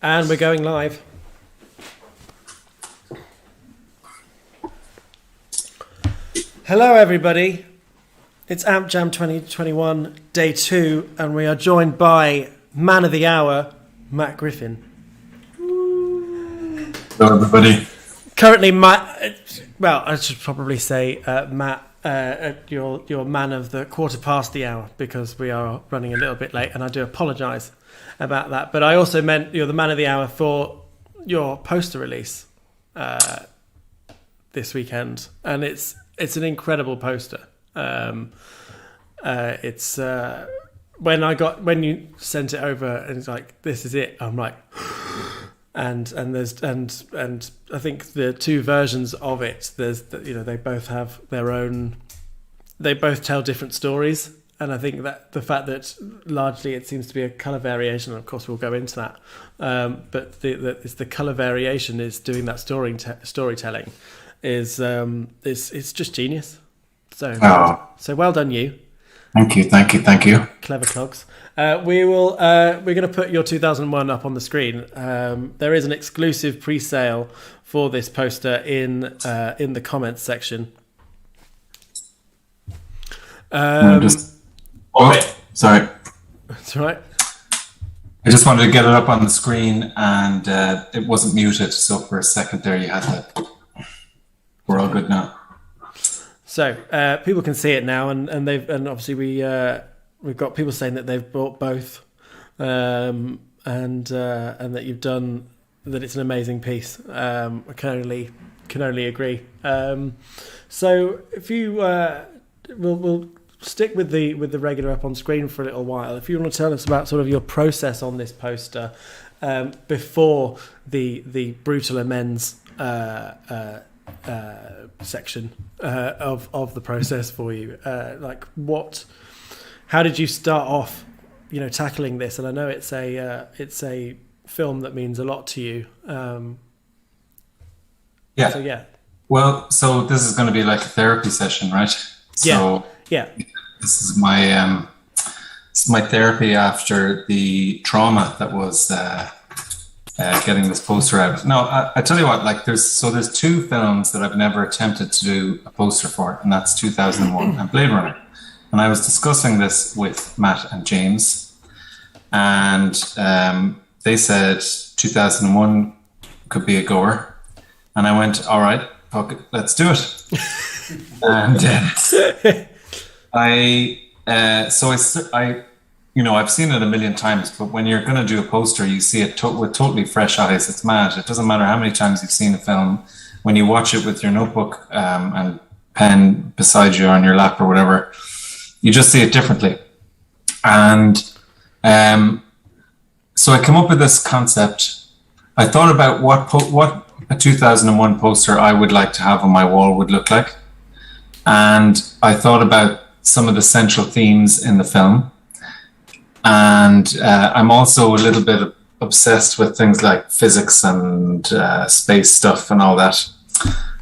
And we're going live. Hello, everybody. It's AMPjam 2021, day 2, and we are joined by man of the hour, Matt Griffin. Hello, everybody. Currently, Matt. Well, I should probably say, Matt, you're man of the quarter past the hour because we are running a little bit late, and I do apologise about that. But I also meant you're the man of the hour for your poster release this weekend, and it's an incredible poster. It's when you sent it over and it's like, this is it. I'm like, and I think the two versions of it. They both have their own. They both tell different stories, and I think that the fact that largely it seems to be a color variation. And of course, we'll go into that. But it's the color variation is doing that storytelling. It's just genius. So well done, you. Thank you. Clever clogs. We're going to put your 2001 up on the screen. There is an exclusive pre-sale for this poster in the comments section. Sorry. That's all right. I just wanted to get it up on the screen, and it wasn't muted. So for a second there, you had that. We're all good now. So people can see it now, and obviously we've got people saying that they've bought both, and that you've done that. It's an amazing piece. I can only agree. So if you we'll stick with the regular up on screen for a little while. If you want to tell us about sort of your process on this poster before the brutal amends section of the process for you, how did you start off, tackling this? And I know it's a film that means a lot to you. Well, so this is going to be like a therapy session, right? So yeah. This is my therapy after the trauma that was getting this poster out. No, I tell you what, there's two films that I've never attempted to do a poster for, and that's 2001 and Blade Runner. And I was discussing this with Matt and James, and they said 2001 could be a goer, and I went, all right, fuck it, let's do it. And I've seen it a million times, but when you're going to do a poster, you see it with totally fresh eyes. It's mad. It doesn't matter how many times you've seen a film. When you watch it with your notebook and pen beside you on your lap or whatever, you just see it differently. And so I came up with this concept. I thought about what a 2001 poster I would like to have on my wall would look like. And I thought about some of the central themes in the film. And I'm also a little bit obsessed with things like physics and space stuff and all that.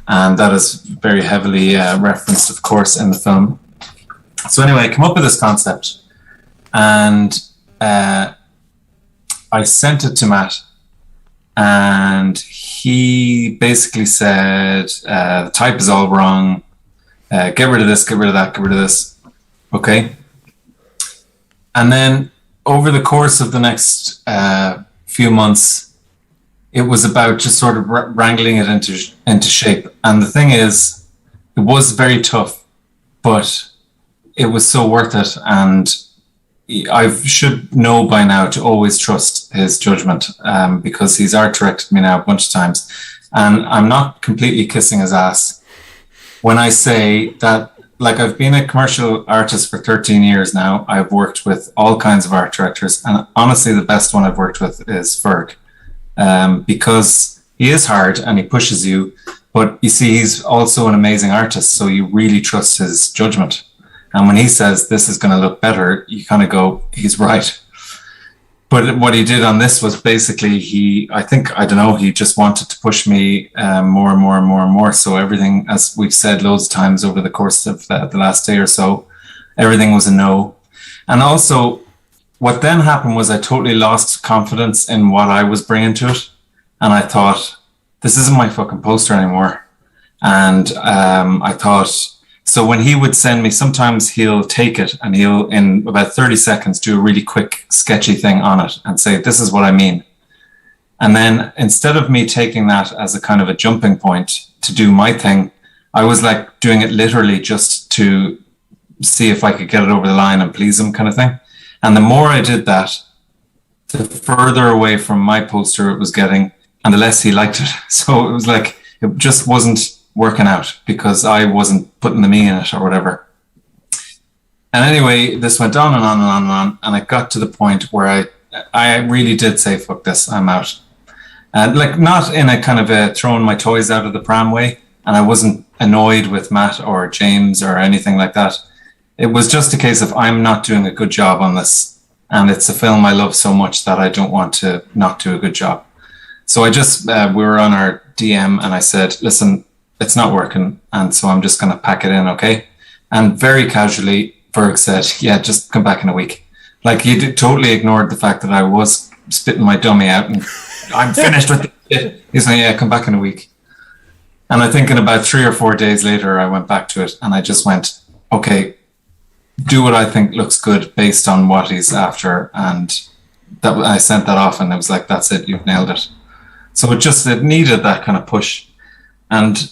And that is very heavily referenced, of course, in the film. So anyway, I came up with this concept, and I sent it to Matt, and he basically said, the type is all wrong. Get rid of this, get rid of that, get rid of this. Okay. And then over the course of the next few months, it was about just sort of wrangling it into shape. And the thing is, it was very tough, but it was so worth it. And I should know by now to always trust his judgment, because he's art directed me now a bunch of times. And I'm not completely kissing his ass when I say that. I've been a commercial artist for 13 years now. I've worked with all kinds of art directors, and honestly, the best one I've worked with is Ferg, because he is hard and he pushes you, but you see, he's also an amazing artist, so you really trust his judgment. And when he says this is going to look better, you kind of go, he's right. But what he did on this was basically he just wanted to push me more and more and more and more. So everything, as we've said loads of times over the course of the last day or so, everything was a no. And also, what then happened was I totally lost confidence in what I was bringing to it. And I thought, this isn't my fucking poster anymore. And I thought, so when he would send me, sometimes he'll take it and he'll, in about 30 seconds, do a really quick, sketchy thing on it and say, this is what I mean. And then instead of me taking that as a kind of a jumping point to do my thing, I was like doing it literally just to see if I could get it over the line and please him, kind of thing. And the more I did that, the further away from my poster it was getting and the less he liked it. So it was like, it just wasn't working out because I wasn't putting the me in it or whatever. And anyway, this went on and on and on and on. And I got to the point where I really did say, fuck this, I'm out. And like, not in a kind of a throwing my toys out of the pram way. And I wasn't annoyed with Matt or James or anything like that. It was just a case of, I'm not doing a good job on this. And it's a film I love so much that I don't want to not do a good job. So I just, we were on our DM and I said, listen, it's not working. And so I'm just going to pack it in. Okay. And very casually, Berg said, yeah, just come back in a week. Like he totally ignored the fact that I was spitting my dummy out and I'm finished with it. He's like, yeah, come back in a week. And I think in about 3 or 4 days later, I went back to it and I just went, okay, do what I think looks good based on what he's after. And that I sent that off and it was like, that's it, you've nailed it. So it needed that kind of push. And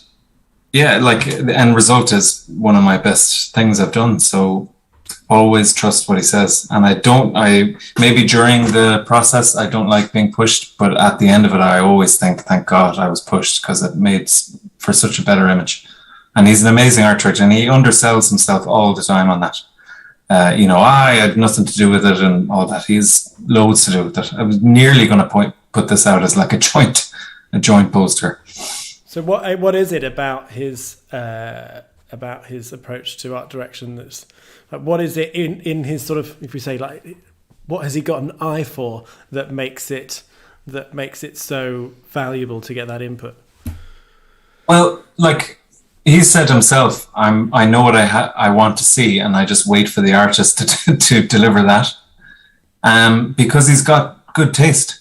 yeah, like the end result is one of my best things I've done. So always trust what he says. And maybe during the process, I don't like being pushed, but at the end of it, I always think, thank God I was pushed because it made for such a better image. And he's an amazing art director and he undersells himself all the time on that. I had nothing to do with it and all that. He's loads to do with it. I was nearly going to put this out as like a joint poster. So what is it about his approach to art direction that's like, what is it in his sort of, if we say like, what has he got an eye for that makes it so valuable to get that input? Well, like he said himself, I know what I want to see, and I just wait for the artist to deliver that. Because he's got good taste,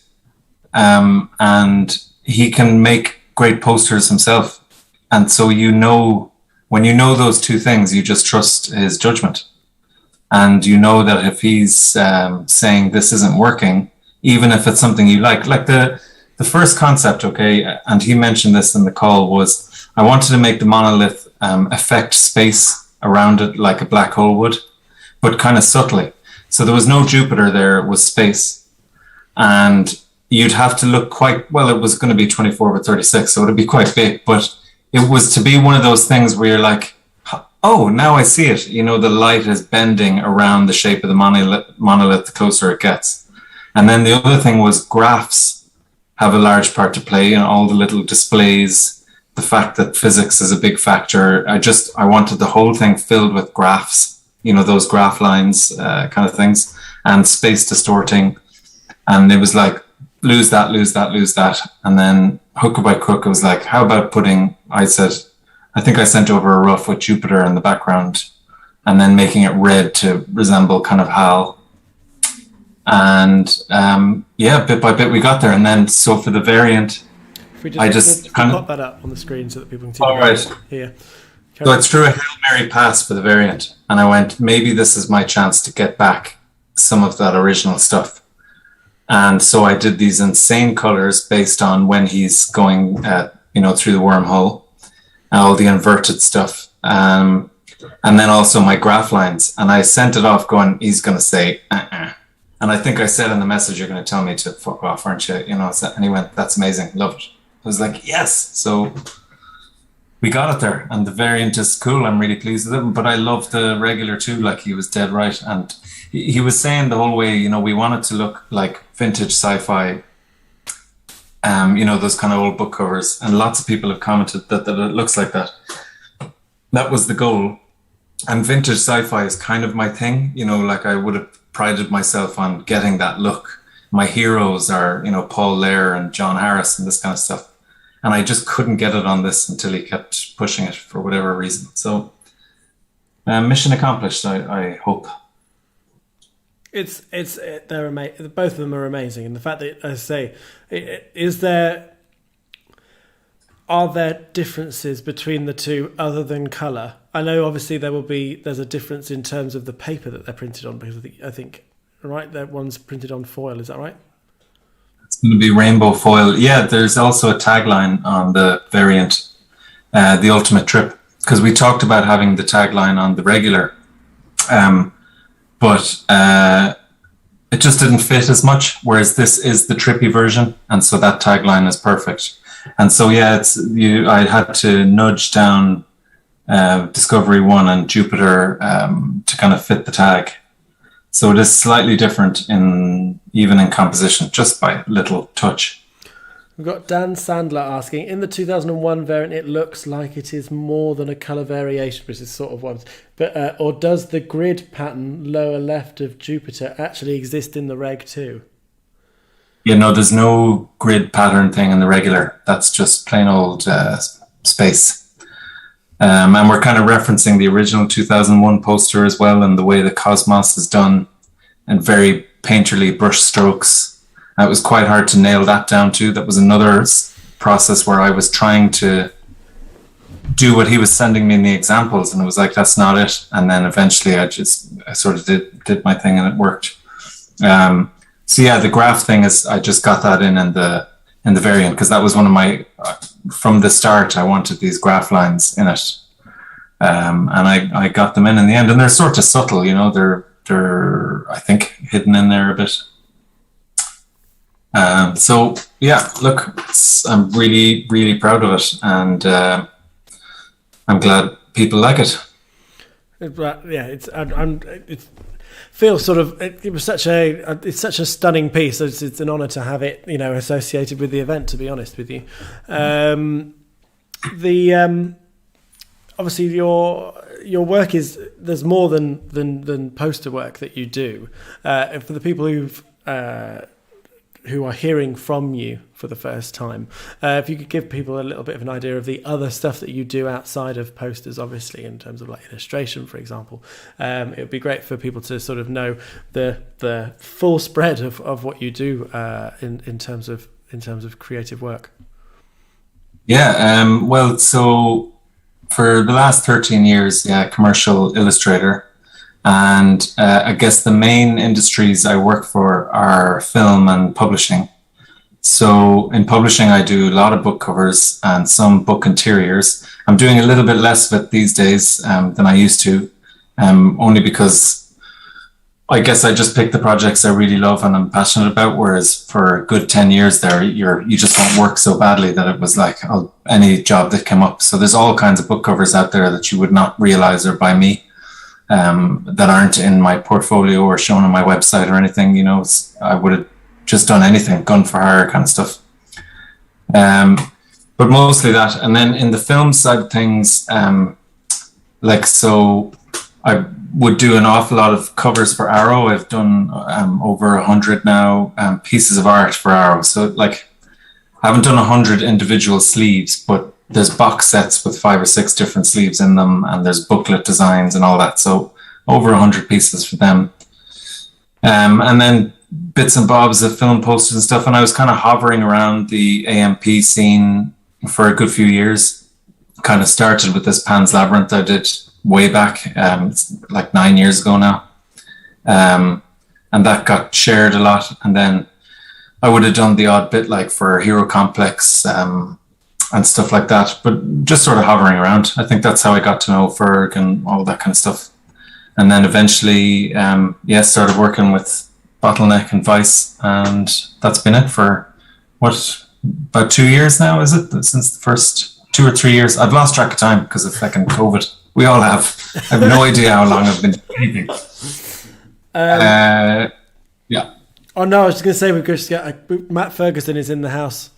and he can make great posters himself, and so when you know those two things, you just trust his judgment, and you know that if he's saying this isn't working, even if it's something you like the first concept, okay, and he mentioned this in the call, was I wanted to make the monolith affect space around it like a black hole would, but kind of subtly. So there was no Jupiter there, it was space. And you'd have to look it was going to be 24/36, so it'd be quite big, but it was to be one of those things where you're like, oh, now I see it. The light is bending around the shape of the monolith the closer it gets. And then the other thing was graphs have a large part to play in all the little displays. The fact that physics is a big factor. I wanted the whole thing filled with graphs, those graph lines kind of things, and space distorting. And it was like, lose that. And then hook by crook, it was like, how about I think I sent over a rough with Jupiter in the background and then making it red to resemble kind of Hal. And bit by bit we got there. And then, so for the variant, I just kind of pop that up on the screen so that people can see. All right. Here. So I threw a Hail Mary pass for the variant, and I went, maybe this is my chance to get back some of that original stuff. And so I did these insane colors based on when he's going, through the wormhole, all the inverted stuff, and then also my graph lines. And I sent it off going, he's going to say, And I think I said in the message, you're going to tell me to fuck off, aren't you? And he went, that's amazing, love it. I was like, yes. So we got it there, and the variant is cool. I'm really pleased with it, but I love the regular too. Like, he was dead right. And he was saying the whole way, we want it to look like vintage sci-fi, those kind of old book covers. And lots of people have commented that it looks like that. That was the goal. And vintage sci-fi is kind of my thing. Like I would have prided myself on getting that look. My heroes are, Paul Lair and John Harris and this kind of stuff. And I just couldn't get it on this until he kept pushing it for whatever reason. So mission accomplished, I hope. They're amazing. Both of them are amazing, and the fact that, as I say, are there differences between the two other than colour? I know obviously there's a difference in terms of the paper that they're printed on, because I think right, that one's printed on foil. Is that right? It's going to be rainbow foil. Yeah, there's also a tagline on the variant, the ultimate trip, because we talked about having the tagline on the regular. But it just didn't fit as much, whereas this is the trippy version, and so that tagline is perfect. And so yeah, I had to nudge down Discovery 1 and Jupiter to kind of fit the tag. So it is slightly different even in composition, just by a little touch. We've got Dan Sandler asking, in the 2001 variant, it looks like it is more than a colour variation, which is sort of one. But or does the grid pattern lower left of Jupiter actually exist in the reg too? Yeah, no, there's no grid pattern thing in the regular. That's just plain old space. And we're kind of referencing the original 2001 poster as well, and the way the cosmos is done, and very painterly brush strokes. It was quite hard to nail that down too. That was another process where I was trying to do what he was sending me in the examples, and it was like, that's not it. And then eventually I sort of did my thing, and it worked. So yeah, the graph thing is, I just got that in the variant, because that was one of my, from the start, I wanted these graph lines in it. And I got them in the end, and they're sort of subtle, they're I think hidden in there a bit. So yeah, look, I'm really, really proud of it, and I'm glad people like it. Yeah, it feels sort of. It was it's such a stunning piece. It's an honour to have it, associated with the event. To be honest with you, obviously your work there's more than poster work that you do. For the people who are hearing from you for the first time, if you could give people a little bit of an idea of the other stuff that you do outside of posters, obviously, in terms of like illustration, for example, it would be great for people to sort of know the full spread of what you do in terms of creative work. Yeah, well, so for the last 13 years, commercial illustrator. And I guess the main industries I work for are film and publishing. So in publishing, I do a lot of book covers and some book interiors. I'm doing a little bit less of it these days than I used to, only because I guess I just pick the projects I really love and I'm passionate about, whereas for a good 10 years there, you just don't work so badly that it was like any job that came up. So there's all kinds of book covers out there that you would not realize are by me. That aren't in my portfolio or shown on my website or anything, I would have just done anything, gun for hire kind of stuff. But mostly that. And then in the film side of things, so I would do an awful lot of covers for Arrow. I've done over 100 now pieces of art for Arrow. So I haven't done 100 individual sleeves, but there's box sets with 5 or 6 different sleeves in them, and there's booklet designs and all that. So over 100 pieces for them. And then bits and bobs of film posters and stuff. And I was kind of hovering around the AMP scene for a good few years. Kind of started with this Pan's Labyrinth I did way back, like 9 years ago now. And that got shared a lot. And then I would have done the odd bit like for Hero Complex, and stuff like that, but just sort of hovering around. I think that's how I got to know Ferg and all that kind of stuff. And then eventually, started working with Bottleneck and Vice, and that's been it for, about 2 years now, is it? Since the first 2 or 3 years. I've lost track of time because of fucking COVID. We all have. I have no idea how long I've been doing anything. Yeah. Oh no, I was going to say, we've just got Matt Ferguson is in the house.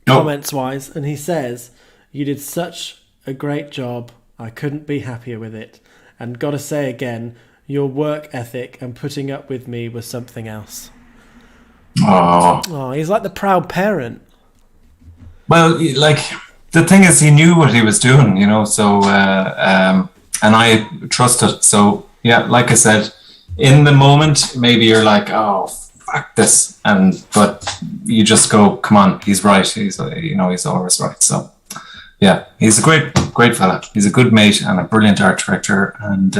Comments wise, and he says, you did such a great job, I couldn't be happier with it, and gotta say again, your work ethic and putting up with me was something else. Oh, he's like the proud parent. Well, the thing is, he knew what he was doing, so and I trusted. So yeah, like I said, in the moment, maybe you're like, oh, fuck this. But you just go, come on, he's right. He's always right. So yeah, he's a great fella. He's a good mate and a brilliant art director. And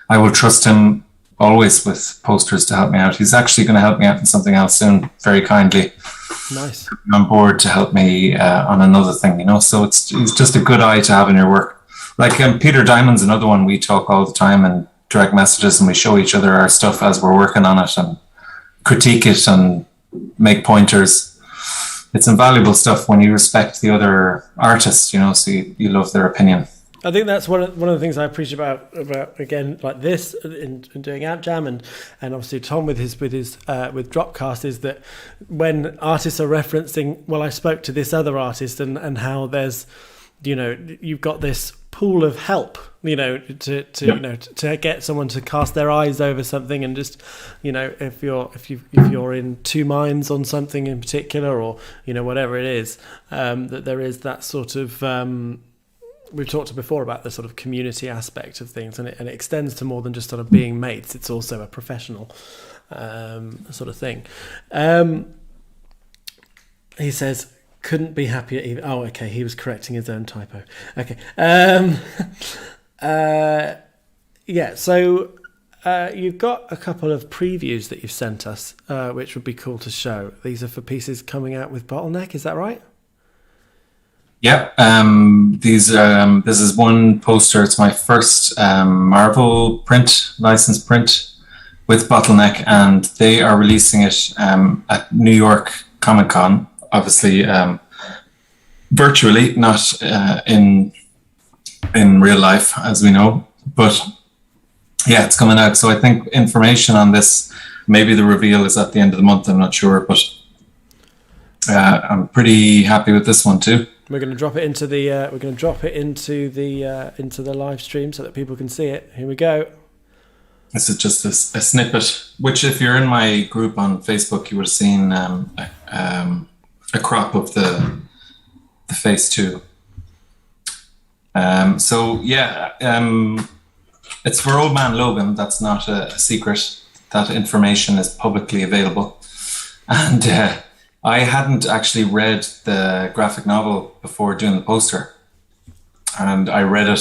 I will trust him always with posters to help me out. He's actually going to help me out in something else soon, very kindly. Nice. I'm on board to help me on another thing, So he's just a good eye to have in your work. Like Peter Diamond's another one. We talk all the time and direct messages, and we show each other our stuff as we're working on it and critique it and make pointers. It's invaluable stuff when you respect the other artists, so you love their opinion. I think that's one of the things I appreciate about again, like this in doing AMPjam and obviously Tom with Dropcast, is that when artists are referencing, well, I spoke to this other artist and how there's, you've got this pool of help, to get someone to cast their eyes over something, and just, if you're in two minds on something in particular, or whatever it is, that there is that sort of. We've talked before about the sort of community aspect of things, and it extends to more than just sort of being mates. It's also a professional sort of thing. He says, couldn't be happier even. Oh, okay, he was correcting his own typo. Okay. Yeah, so you've got a couple of previews that you've sent us, which would be cool to show. These are for pieces coming out with Bottleneck, is that right? Yeah, this is one poster. It's my first Marvel licensed print with Bottleneck, and they are releasing it at New York Comic Con, obviously virtually, not in real life, as we know. But yeah, it's coming out. So I think information on this, maybe the reveal is at the end of the month. I'm not sure, but I'm pretty happy with this one too. We're going to drop it into the live stream so that people can see it. Here we go. This is just a snippet, which if you're in my group on Facebook, you would have seen a crop of the phase 2. So yeah, it's for Old Man Logan. That's not a secret. That information is publicly available, and. I hadn't actually read the graphic novel before doing the poster, and I read it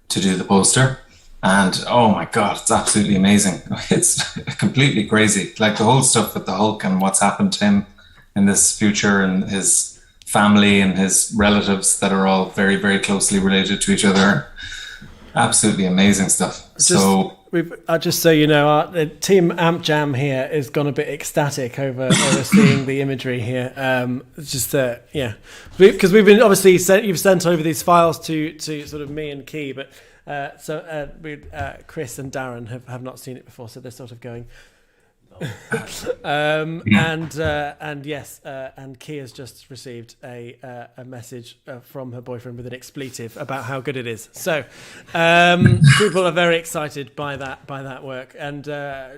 to do the poster, and oh my god, it's absolutely amazing. It's completely crazy, like the whole stuff with the Hulk and what's happened to him in this future, and his family and his relatives that are all very, very closely related to each other. Absolutely amazing stuff. Just so you know, our team AMPjam here has gone a bit ecstatic over seeing the imagery here. It's just because we've been obviously you've sent over these files to sort of me and Key, but Chris and Darren have not seen it before, so they're sort of going. And yes, and Key has just received a message from her boyfriend with an expletive about how good it is. So people are very excited by that work, and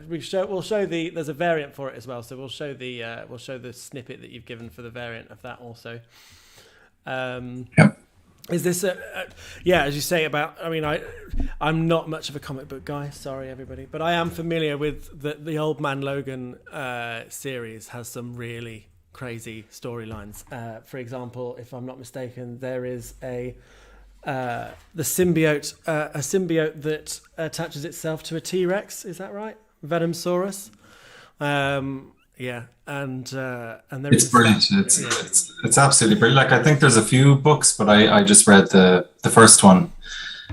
we'll show there's a variant for it as well. So we'll show the snippet that you've given for the variant of that also. Yep. Is this as you say about? I mean, I'm not much of a comic book guy. Sorry, everybody, but I am familiar with the Old Man Logan series. Has some really crazy storylines. For example, if I'm not mistaken, there is a symbiote that attaches itself to a T-Rex. Is that right? Venomsaurus. Yeah, and there it's brilliant. It's absolutely brilliant. Like, I think there's a few books, but I just read the first one,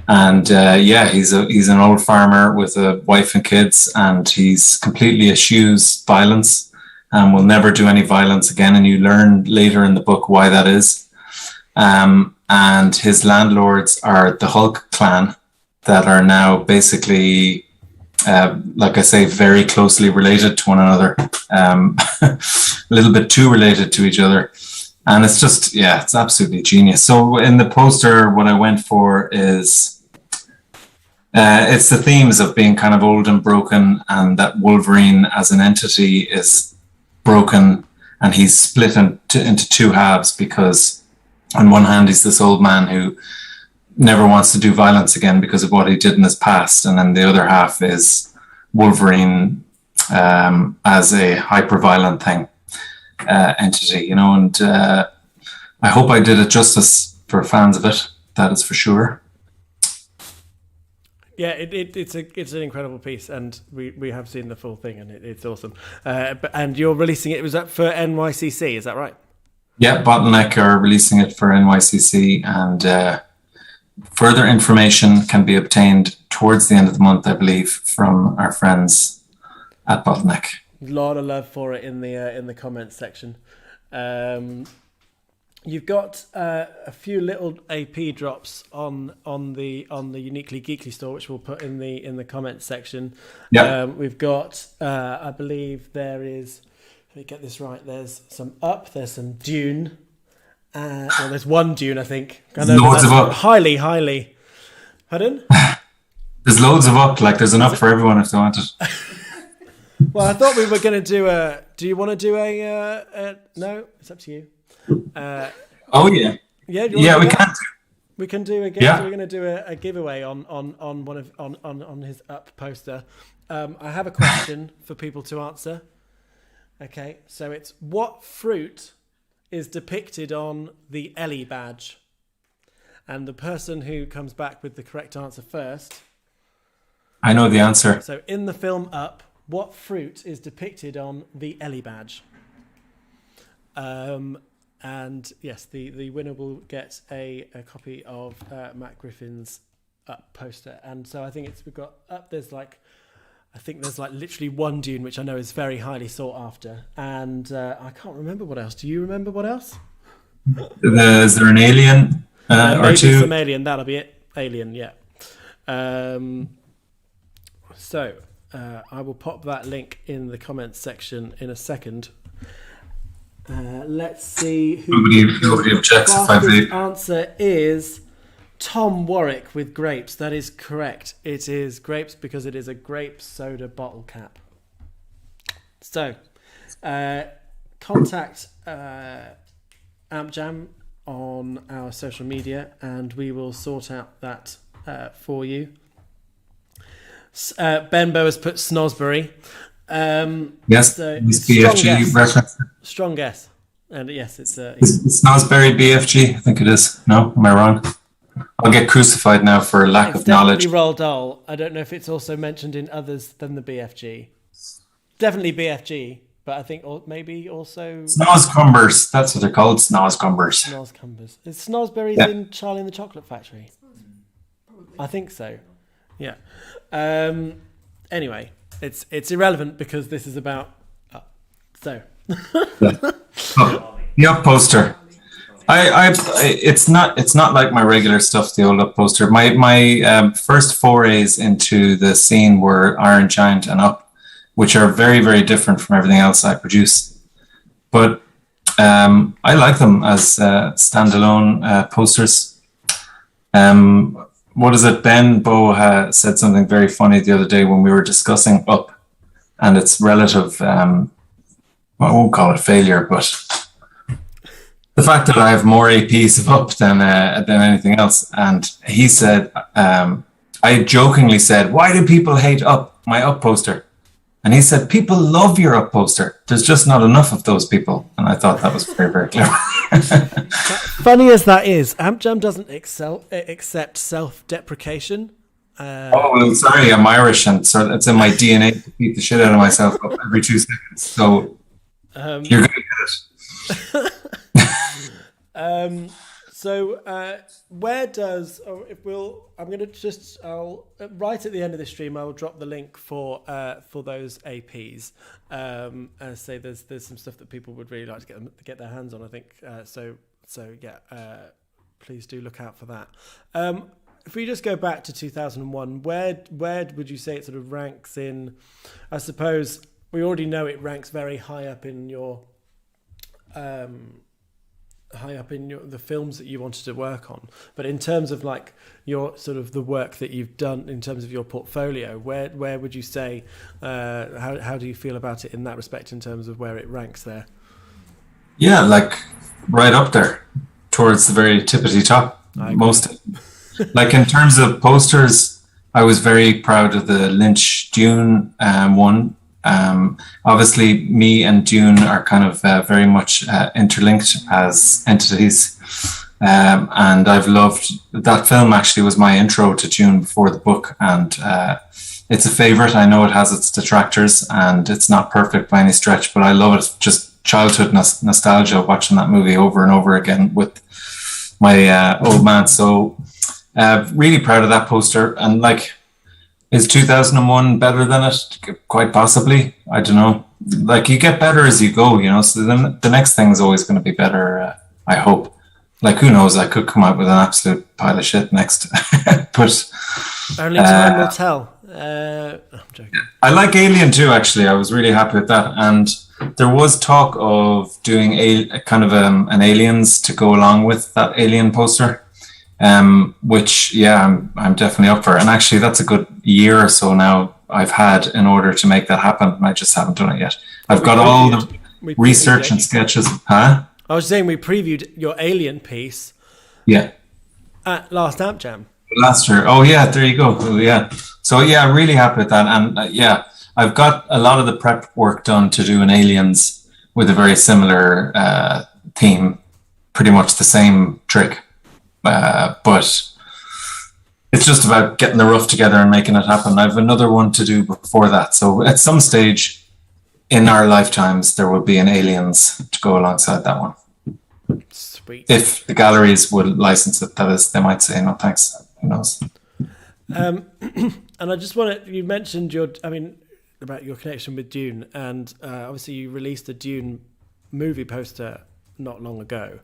and he's an old farmer with a wife and kids, and he's completely eschews violence and will never do any violence again. And you learn later in the book why that is. And his landlords are the Hulk clan that are now basically. Like I say, very closely related to one another, a little bit too related to each other. And it's just, it's absolutely genius. So in the poster, what I went for is, it's the themes of being kind of old and broken, and that Wolverine as an entity is broken, and he's split into two halves, because on one hand, he's this old man who never wants to do violence again because of what he did in his past, and then the other half is Wolverine as a hyper-violent thing, entity, and I hope I did it justice for fans of it. That is for sure. Yeah, it's an incredible piece, and we have seen the full thing, and it's awesome. And you're releasing it. Was that for NYCC? Is that right? Yeah, Bottleneck are releasing it for NYCC, and further information can be obtained towards the end of the month, I believe, from our friends at Bottleneck. A lot of love for it in the comments section. You've got a few little AP drops on the Uniquely Geekly store, which we'll put in the comments section. Yeah. We've got I believe there is. Let me get this right. There's some Up. There's some Dune. Well, there's one Dune, I think. Loads of Up. Highly. Pardon? There's loads of Up. Like there's enough for everyone if they want it. Well, I thought we were going to do a. Do you want to do a? No, it's up to you. Oh yeah. Yeah, we can. We can do a giveaway. Yeah. We're going to do a giveaway on his Up poster. I have a question for people to answer. Okay, so it's what fruit is depicted on the Ellie badge, and the person who comes back with the correct answer first. I know the answer. So in the film Up, what fruit is depicted on the Ellie badge? And yes, the winner will get a copy of Matt Griffin's Up poster. And so I think we've got Up. There's literally one Dune, which I know is very highly sought after. And I can't remember what else. Do you remember what else? Is there an Alien or maybe two? Some Alien. That'll be it. Alien, yeah. So I will pop that link in the comments section in a second. Let's see who. Nobody objects if I The answer is Tom Warwick with grapes. That is correct. It is grapes because it is a grape soda bottle cap. So, contact AMPjam on our social media, and we will sort out that for you. Benbow has put Snosbury. Yes, so it's BFG reference. Strong guess. And yes, it's Snosbury BFG, I think it is. No, am I wrong? I'll get crucified now for lack of knowledge. Definitely Roald Dahl. I don't know if it's also mentioned in others than the BFG. Definitely BFG, but I think maybe also Snoscumbers. That's what they're called. Snoscumbers. Snoscumbers. Is Snosberries in Charlie and the Chocolate Factory? I think so. Yeah. Anyway, it's irrelevant because this is about. So. The Up poster. It's not like my regular stuff. The old Up poster. My first forays into the scene were Iron Giant and Up, which are very, very different from everything else I produce. But I like them as standalone posters. What is it? Ben Bow said something very funny the other day when we were discussing Up and its relative. I won't call it failure, but the fact that I have more APs of Up than anything else. And he said, I jokingly said, "Why do people hate Up, my Up poster?" And he said, "People love your Up poster. There's just not enough of those people." And I thought that was very, very clever. Funny as that is, AMPjam doesn't accept self-deprecation. Well, sorry, I'm Irish, and so it's in my DNA to beat the shit out of myself up every 2 seconds. So you're going to get it. Where does I'll right at the end of the stream I will drop the link for those APs. And say there's some stuff that people would really like to get their hands on. I think please do look out for that. If we just go back to 2001, where would you say it sort of ranks in? I suppose we already know it ranks very high up in your the films that you wanted to work on. But in terms of like your sort of the work that you've done in terms of your portfolio, where would you say how do you feel about it in that respect in terms of where it ranks there? Yeah, like right up there towards the very tippity top. Most like in terms of posters, I was very proud of the Lynch Dune one. Obviously, me and Dune are kind of very much interlinked as entities. And I've loved that film. Actually was my intro to Dune before the book, and it's a favorite. I know it has its detractors and it's not perfect by any stretch, but I love it. Just childhood nostalgia, watching that movie over and over again with my old man. So really proud of that poster. And like, is 2001 better than it? Quite possibly. I don't know. Like, you get better as you go, you know, so then the next thing is always going to be better, I hope. Like, who knows? I could come out with an absolute pile of shit next. But only time will tell. I'm joking. I like Alien too, actually. I was really happy with that. And there was talk of doing a kind of an Aliens to go along with that Alien poster. Which, yeah, I'm definitely up for. And actually, that's a good year or so now I've had in order to make that happen. I just haven't done it yet. I've got all the research and sketches. Huh? I was saying we previewed your Alien piece. Yeah. At last AMPjam. Last year. Oh, yeah, there you go. Oh, yeah. So, yeah, really happy with that. And yeah, I've got a lot of the prep work done to do an Aliens with a very similar theme. Pretty much the same trick. But it's just about getting the rough together and making it happen. I have another one to do before that. So at some stage in our lifetimes, there will be an Aliens to go alongside that one. Sweet. If the galleries would license it, that is, they might say no thanks. Who knows? And I just want to, you mentioned about your connection with Dune, and obviously you released a Dune movie poster not long ago.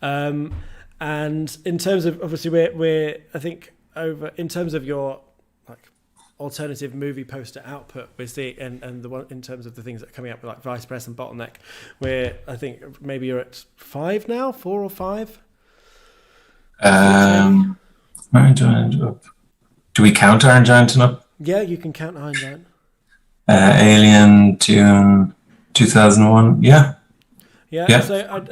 And in terms of, obviously we're I think over in terms of your like alternative movie poster output, we see and the one in terms of the things that are coming up with like Vice Press and Bottleneck, where I think maybe you're at 5 now, 4 or 5. Iron Giant up. Do we count Iron Giant up? Yeah, you can count Iron Giant. Alien, Dune, 2001. Yeah. Yeah. So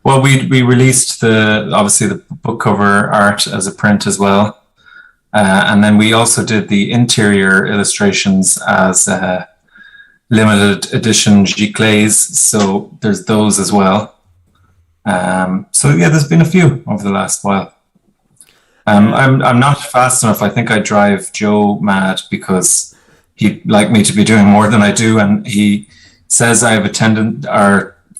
well, we released obviously the book cover art as a print as well, and then we also did the interior illustrations as limited edition giclées. So there's those as well. So yeah, there's been a few over the last while. I'm not fast enough. I think I drive Joe mad because he'd like me to be doing more than I do, and he says I have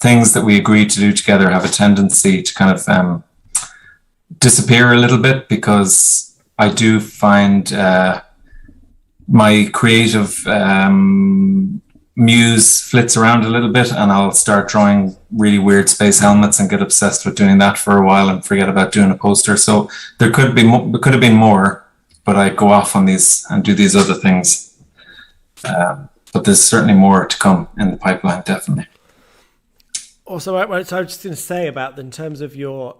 things that we agreed to do together have a tendency to kind of disappear a little bit, because I do find my creative muse flits around a little bit, and I'll start drawing really weird space helmets and get obsessed with doing that for a while and forget about doing a poster. So there could have been more, but I go off on these and do these other things. But there's certainly more to come in the pipeline, definitely. Also, so I was just going to say about in terms of your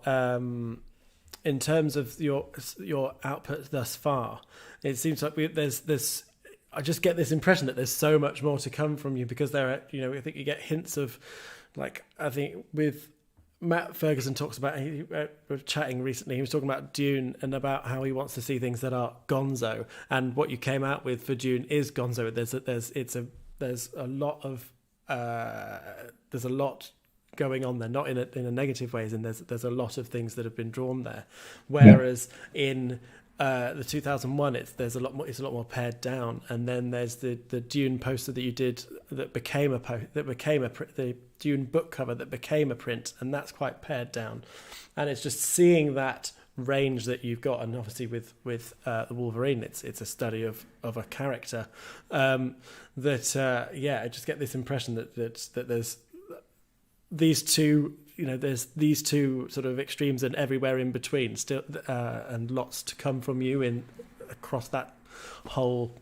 output thus far, it seems like there's this. I just get this impression that there's so much more to come from you, because there are, I think you get hints of, like, I think with Matt Ferguson talks about, we were chatting recently, he was talking about Dune and about how he wants to see things that are gonzo, and what you came out with for Dune is gonzo. There's a lot going on there, not in a negative ways, and there's a lot of things that have been drawn there, whereas in the 2001 it's a lot more pared down. And then there's the Dune poster that you did that became the Dune book cover that became a print, and that's quite pared down. And it's just seeing that range that you've got, and obviously with the Wolverine, it's a study of a character I just get this impression that there's these two, there's these two sort of extremes and everywhere in between still, and lots to come from you across that whole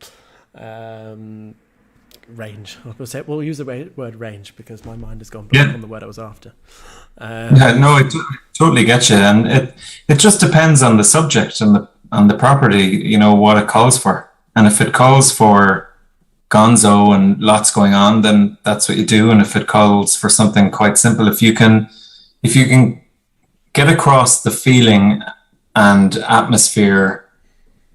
range. We'll use the word range because my mind has gone blank on the word I was after. I totally get you, and it just depends on the subject and the property, what it calls for. And if it calls for gonzo and lots going on, then that's what you do. And if it calls for something quite simple, if you can get across the feeling and atmosphere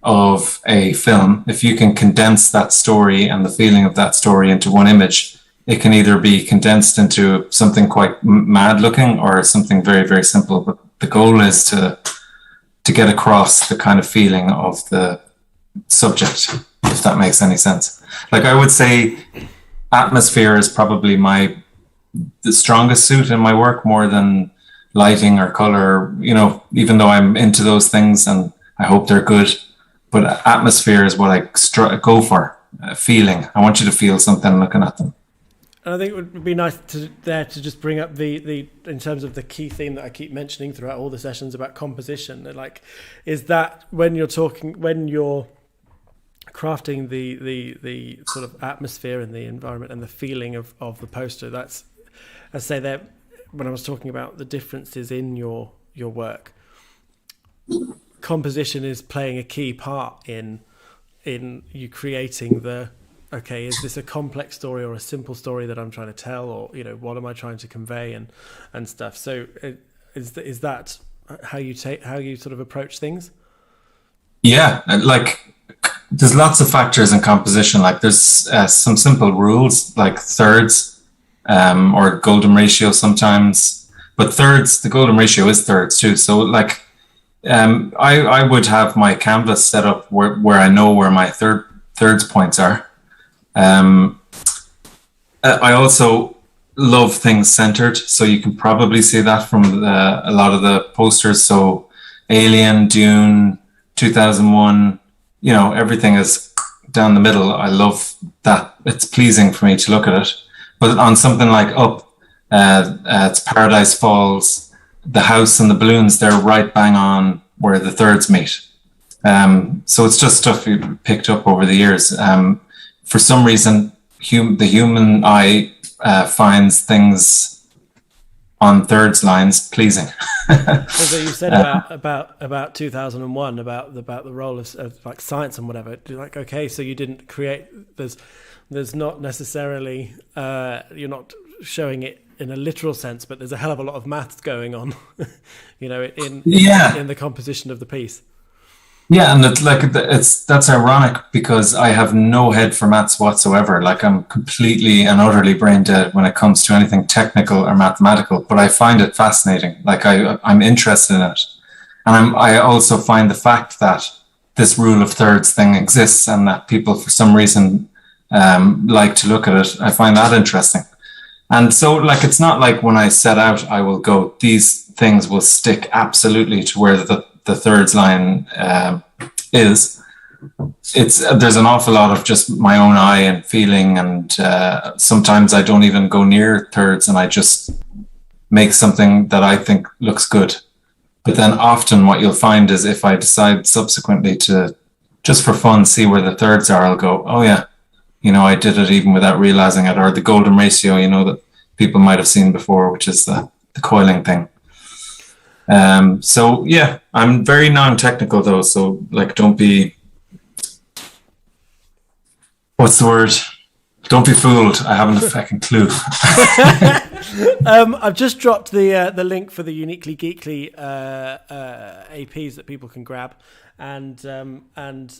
of a film, if you can condense that story and the feeling of that story into one image, it can either be condensed into something quite mad looking or something very, very simple. But the goal is to get across the kind of feeling of the subject, if that makes any sense. Like, I would say atmosphere is probably the strongest suit in my work, more than lighting or color, even though I'm into those things and I hope they're good. But atmosphere is what I go for, feeling. I want you to feel something looking at them. And I think it would be nice to just bring up the in terms of the key theme that I keep mentioning throughout all the sessions about composition. Like, is that when you're crafting the sort of atmosphere and the environment and the feeling of the poster, that's, I say that when I was talking about the differences in your work, composition is playing a key part in you creating okay, is this a complex story or a simple story that I'm trying to tell, or what am I trying to convey and stuff. So is that how you sort of approach things? Yeah, like there's lots of factors in composition. Like there's some simple rules like thirds or golden ratio sometimes, but the golden ratio is thirds too. So like I would have my canvas set up where I know where my thirds points are. I also love things centered, so you can probably see that from a lot of the posters. So Alien, Dune, 2001, everything is down the middle. I love that. It's pleasing for me to look at it. But on something like Up, it's Paradise Falls, the house and the balloons, they're right bang on where the thirds meet. So it's just stuff you picked up over the years. For some reason, the human eye finds things on thirds lines pleasing. So you said about 2001, about the role of like science and whatever. Like, okay, so you didn't create. There's not necessarily you're not showing it in a literal sense, but there's a hell of a lot of maths going on, in the composition of the piece. Yeah, and that's ironic because I have no head for maths whatsoever. Like I'm completely and utterly brain dead when it comes to anything technical or mathematical. But I find it fascinating. Like I'm interested in it, and I also find the fact that this rule of thirds thing exists and that people for some reason like to look at it. I find that interesting. And so, like, it's not like when I set out, I will go, these things will stick absolutely to where the thirds line is. There's an awful lot of just my own eye and feeling, and sometimes I don't even go near thirds and I just make something that I think looks good. But then often what you'll find is if I decide subsequently to, just for fun, see where the thirds are, I'll go, oh yeah, I did it even without realizing it. Or the golden ratio, that people might have seen before, which is the coiling thing. So yeah, I'm very non-technical though. So like, don't be, what's the word? Don't be fooled. I haven't a fucking clue. I've just dropped the link for the Uniquely Geekly APs that people can grab, and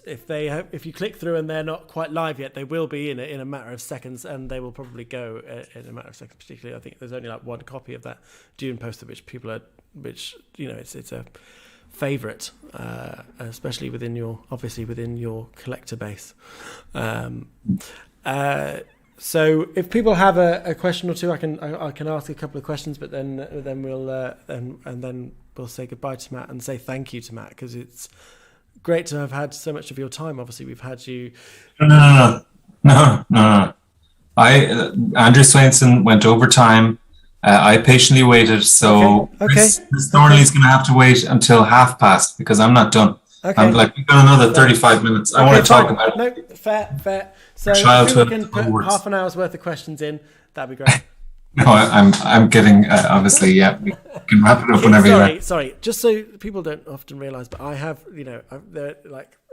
if you click through and they're not quite live yet, they will be in a matter of seconds, and they will probably go in a matter of seconds. Particularly, I think there's only like one copy of that Dune poster, which it's a favourite, especially within your collector base. So if people have a question or two, I can ask a couple of questions, but then we'll say goodbye to Matt and say thank you to Matt, because it's great to have had so much of your time. Obviously, we've had you. No. Andrew Swainson went over time. I patiently waited, so okay. Chris Thornley's going to have to wait until 5:30 because I'm not done. Okay. I'm like, we've got another 35 minutes. I want to talk about it. No, fair. So childhood. If we can put half an hour's worth of questions in, that'd be great. No, I'm getting obviously. Yeah, we can wrap it up whenever you like. Sorry. Just so people don't often realise, but I have,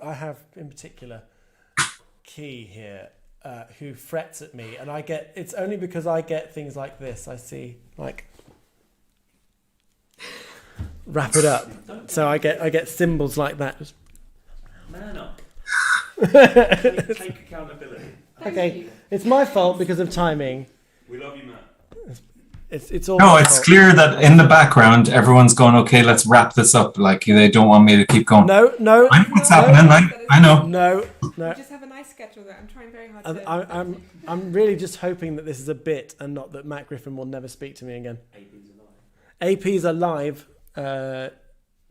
I have in particular Key here, who frets at me, and it's only because I get things like this. I see wrap it up. So I get symbols like that. Man up. Take accountability. Okay, it's my fault because of timing. We love you, Matt. It's all. No, my it's fault. clear that in the background, everyone's going, okay, let's wrap this up. Like, they don't want me to keep going. No. I know what's happening. I know. No. You just have a nice schedule there. I'm trying very hard to... I'm really just hoping that this is a bit and not that Matt Griffin will never speak to me again. AP's alive.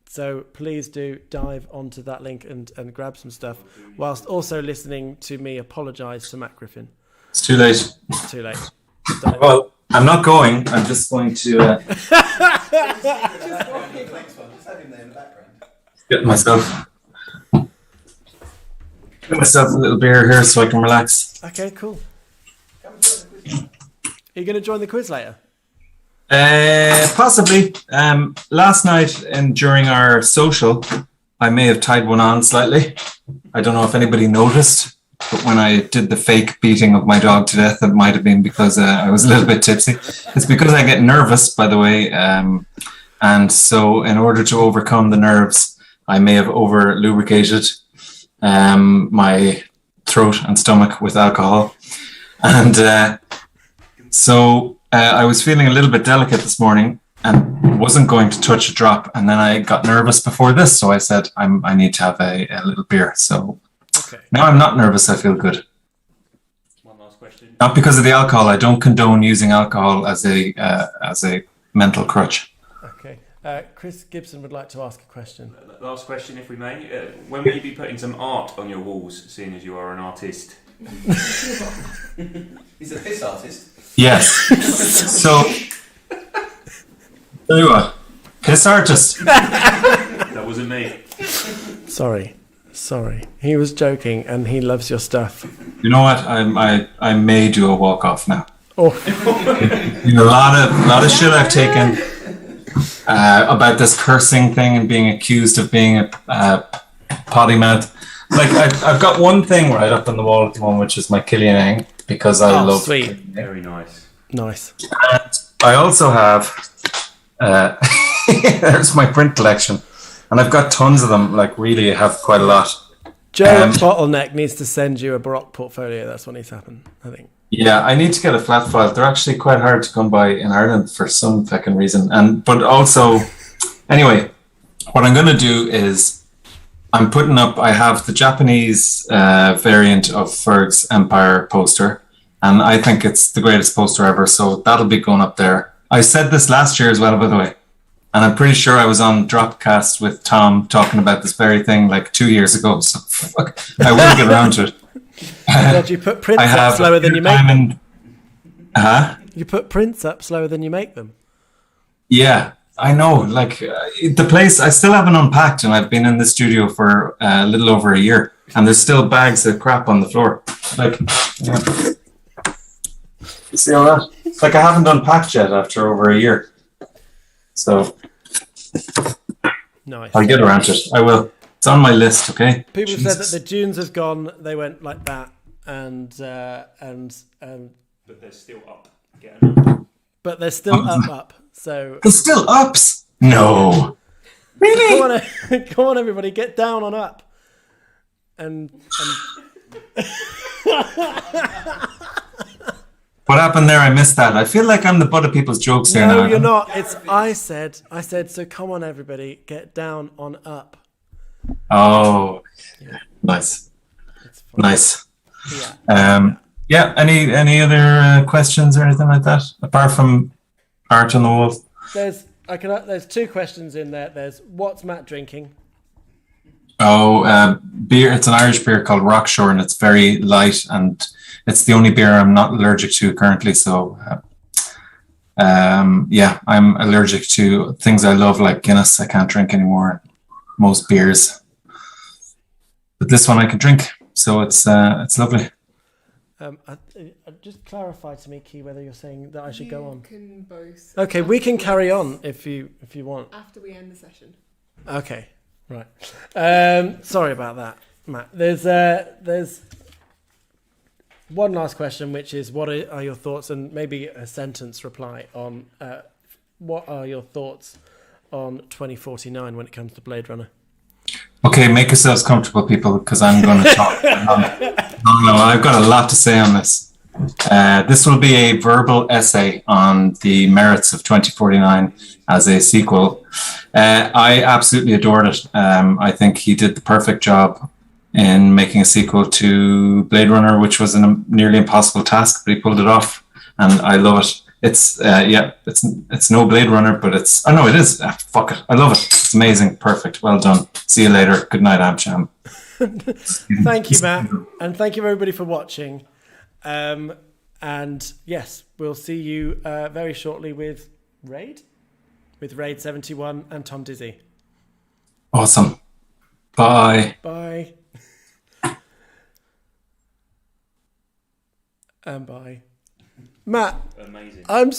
So please do dive onto that link and grab some stuff whilst also listening to me apologise to Matt Griffin. It's too late. It's too late. Done it. Well, I'm not going. I'm just going to get myself a little beer here so I can relax. Okay, cool. Are you going to join the quiz later? Possibly. Last night and during our social, I may have tied one on slightly. I don't know if anybody noticed, but when I did the fake beating of my dog to death, it might have been because I was a little bit tipsy. It's because I get nervous, by the way. And so in order to overcome the nerves, I may have over lubricated my throat and stomach with alcohol. And so I was feeling a little bit delicate this morning and wasn't going to touch a drop. And then I got nervous before this. So I said, I need to have a little beer. So now I'm not nervous. I feel good. One last question. Not because of the alcohol. I don't condone using alcohol as a mental crutch. Okay. Chris Gibson would like to ask a question. Last question, if we may. When will you be putting some art on your walls, seeing as you are an artist? He's a piss artist. Yes. So, tell you what, piss artist. That wasn't me. Sorry. He was joking, and he loves your stuff. You know what? I may do a walk off now. Oh, You know, a lot of shit I've taken about this cursing thing and being accused of being a potty mouth. Like I've got one thing right up on the wall at the moment, which is my Killian Ang, because I love. Sweet. Very nice. Nice. And I also have. There's my print collection, and I've got tons of them. Like really, I have quite a lot. Joe at Bottleneck needs to send you a Baroque portfolio. That's what needs to happen, I think. Yeah, I need to get a flat file. They're actually quite hard to come by in Ireland for some fucking reason. But also, anyway, what I'm going to do is I'm putting up, I have the Japanese variant of Ferg's Empire poster, and I think it's the greatest poster ever. So that'll be going up there. I said this last year as well, by the way. And I'm pretty sure I was on Dropcast with Tom talking about this very thing like 2 years ago. So fuck, I will get around to it. God, you put prints up slower than you make them. You put prints up slower than you make them. Yeah, I know. Like the place, I still haven't unpacked, and I've been in the studio for a little over a year, and there's still bags of crap on the floor. Like, yeah. You see all that? It's like I haven't unpacked yet after over a year. So Nice. I'll get around to it. I will. It's on my list. Okay. People have said that the dunes have gone. They went like that, and But they're still up. Get them. but they're still up. So There's still ups. No. Really? come on, everybody, get down on up. And What happened there? I missed that. I feel like I'm the butt of people's jokes here now. no, you're not. It's I said. So come on, everybody, get down on up. Oh, nice. It's fine. Nice. Yeah. Yeah. Any other questions or anything like that apart from art on the wall? There's two questions in there. There's what's Matt drinking? Oh, beer. It's an Irish beer called Rockshore, and it's very light, and it's the only beer I'm not allergic to currently. So, yeah, I'm allergic to things I love, like Guinness. I can't drink anymore. Most beers, but this one I can drink. So it's lovely. Just clarify to me, Key, whether you're saying that I should go on. Can both. Okay, we can carry on if you want. After we end the session. Okay, right. Sorry about that, Matt. There's one last question, which is what are your thoughts, and maybe a sentence reply on what are your thoughts on 2049 when it comes to Blade Runner. Okay, make yourselves comfortable, people, because I'm going to talk. No, I've got a lot to say on this. This will be a verbal essay on the merits of 2049 as a sequel. I absolutely adored it. I think he did the perfect job in making a sequel to Blade Runner, which was a nearly impossible task, but he pulled it off, and I love it. It's no Blade Runner, but it is. Fuck it, I love it. It's amazing, perfect, well done. See you later. Good night, AMPjam. Thank you, Matt, and thank you everybody for watching. And yes, we'll see you very shortly with Raid 71 and Tom Dizzy. Awesome. Bye. Bye. And bye. Matt. Amazing. I'm